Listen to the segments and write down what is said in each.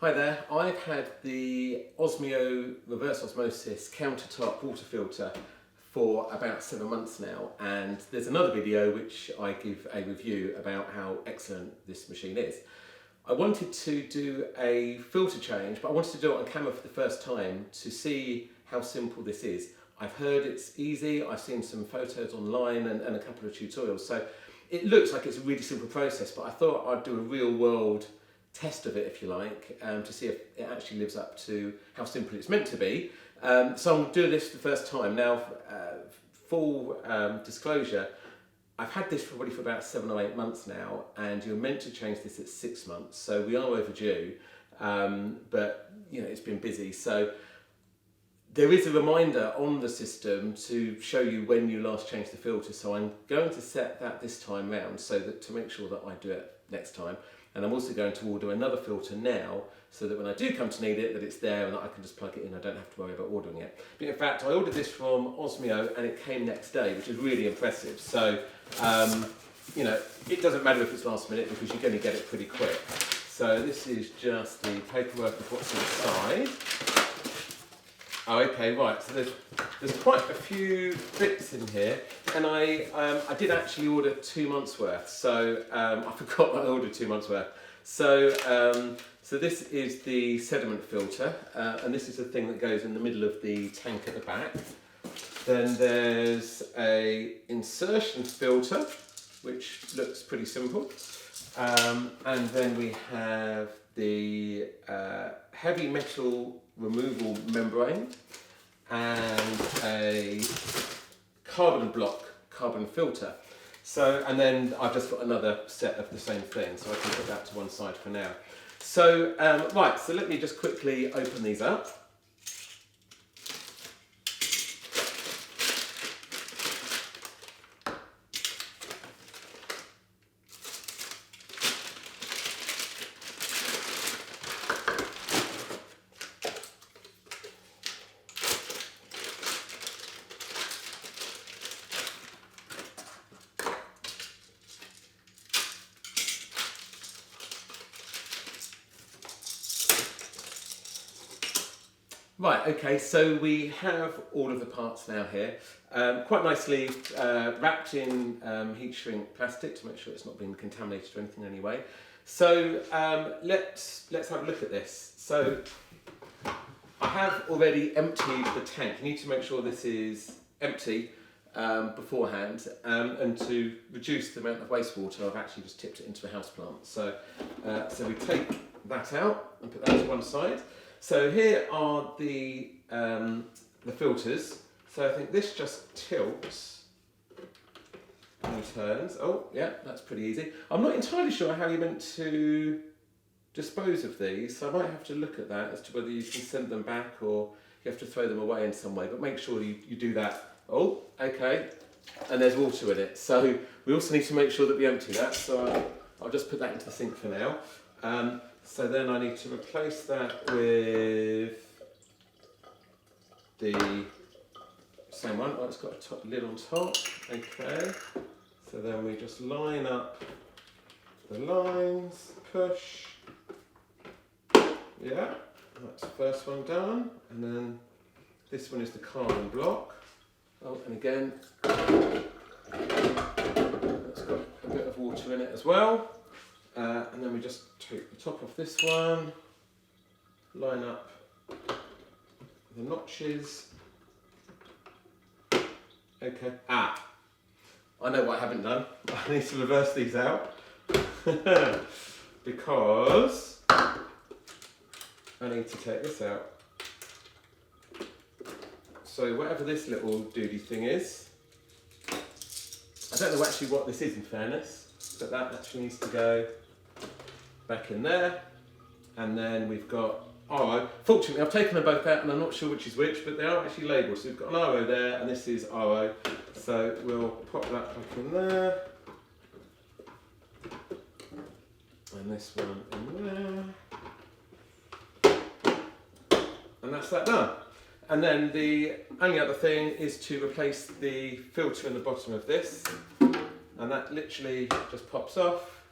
Hi there, I've had the Osmio Reverse Osmosis countertop water filter for about 7 months now, and there's another video which I give a review about how excellent this machine is. I wanted to do a filter change, but I wanted to do it on camera for the first time to see how simple this is. I've heard it's easy, I've seen some photos online and a couple of tutorials, so it looks like it's a really simple process, but I thought I'd do a real world test of it, if you like, to see if it actually lives up to how simple it's meant to be. So I'm doing this for the first time. Now, full disclosure, I've had this probably for about 7 or 8 months now, and you're meant to change this at 6 months, so we are overdue, but you know, it's been busy. So there is a reminder on the system to show you when you last changed the filter, so I'm going to set that this time round so that to make sure that I do it next time. And I'm also going to order another filter now so that when I do come to need it, that it's there and that I can just plug it in. I don't have to worry about ordering it. But in fact, I ordered this from Osmio and it came next day, which is really impressive. So, you know, it doesn't matter if it's last minute because you're going to get it pretty quick. So this is just the paperwork of what's inside. Oh, okay, right, so there's quite a few bits in here, and I did actually order 2 months worth, so I forgot that I ordered 2 months worth. So, so this is the sediment filter, and this is the thing that goes in the middle of the tank at the back. Then there's a insertion filter, which looks pretty simple, and then we have the heavy metal removal membrane and a carbon filter. So, and then I've just got another set of the same thing, so I can put that to one side for now. So, right, so let me just quickly open these up. Right, okay, so we have all of the parts now here, quite nicely wrapped in heat shrink plastic to make sure it's not been contaminated or anything anyway. So let's have a look at this. So I have already emptied the tank. You need to make sure this is empty beforehand, and to reduce the amount of wastewater, I've actually just tipped it into a houseplant. So, so we take that out and put that to one side. So here are the filters. So I think this just tilts and turns. Oh yeah, that's pretty easy. I'm not entirely sure how you're meant to dispose of these, so I might have to look at that as to whether you can send them back or you have to throw them away in some way, but make sure you do that. Oh, okay, and there's water in it. So we also need to make sure that we empty that, so I'll just put that into the sink for now. So then I need to replace that with the same one. Oh, it's got a lid on top. Okay. So then we just line up the lines, push. Yeah, that's the first one done. And then this one is the carbon block. Oh, and again, it's got a bit of water in it as well. And then we just take the top off this one, line up the notches. Okay, I know what I haven't done. I need to reverse these out because I need to take this out. So whatever this little doody thing is, I don't know actually what this is in fairness, but that actually needs to go back in there. And then we've got RO. Fortunately, I've taken them both out and I'm not sure which is which, but they are actually labelled. So we've got an RO there and this is RO. So we'll pop that back in there. And this one in there. And that's that done. And then the only other thing is to replace the filter in the bottom of this. And that literally just pops off.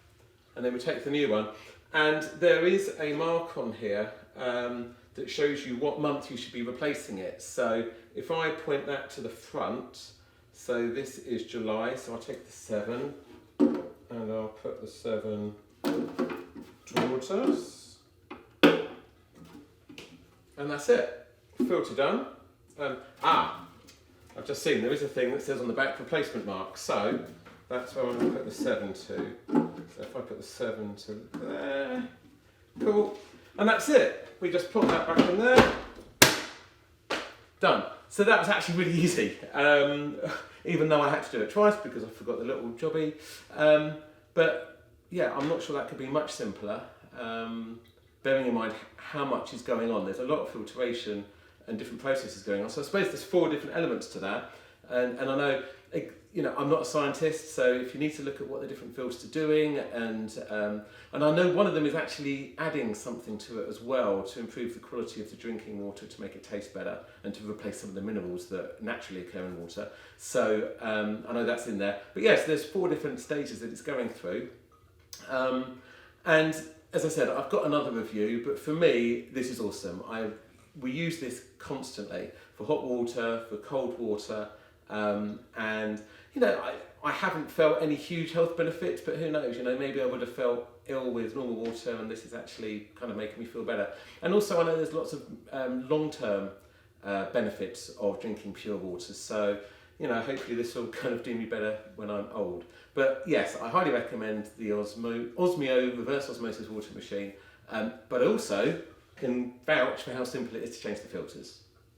And then we take the new one. And there is a mark on here that shows you what month you should be replacing it. So if I point that to the front, so this is July, so I'll take the 7 and I'll put the 7 towards us. And that's it, filter done. I've just seen there is a thing that says on the back replacement mark, so that's where I'm going to put the 7 to. So if I put the 7 to there, cool. And that's it. We just put that back in there. Done. So that was actually really easy, even though I had to do it twice because I forgot the little jobby. But yeah, I'm not sure that could be much simpler, bearing in mind how much is going on. There's a lot of filtration and different processes going on. So I suppose there's 4 different elements to that. And I know, I'm not a scientist, so if you need to look at what the different filters are doing, and I know one of them is actually adding something to it as well to improve the quality of the drinking water, to make it taste better, and to replace some of the minerals that naturally occur in water. So I know that's in there. But yes, there's 4 different stages that it's going through. And as I said, I've got another review, but for me, this is awesome. We use this constantly for hot water, for cold water, and I haven't felt any huge health benefits, but who knows, maybe I would have felt ill with normal water, and this is actually kind of making me feel better. And also I know there's lots of long-term benefits of drinking pure water, so hopefully this will kind of do me better when I'm old. But yes, I highly recommend the Osmio Reverse Osmosis water machine, but also can vouch for how simple it is to change the filters.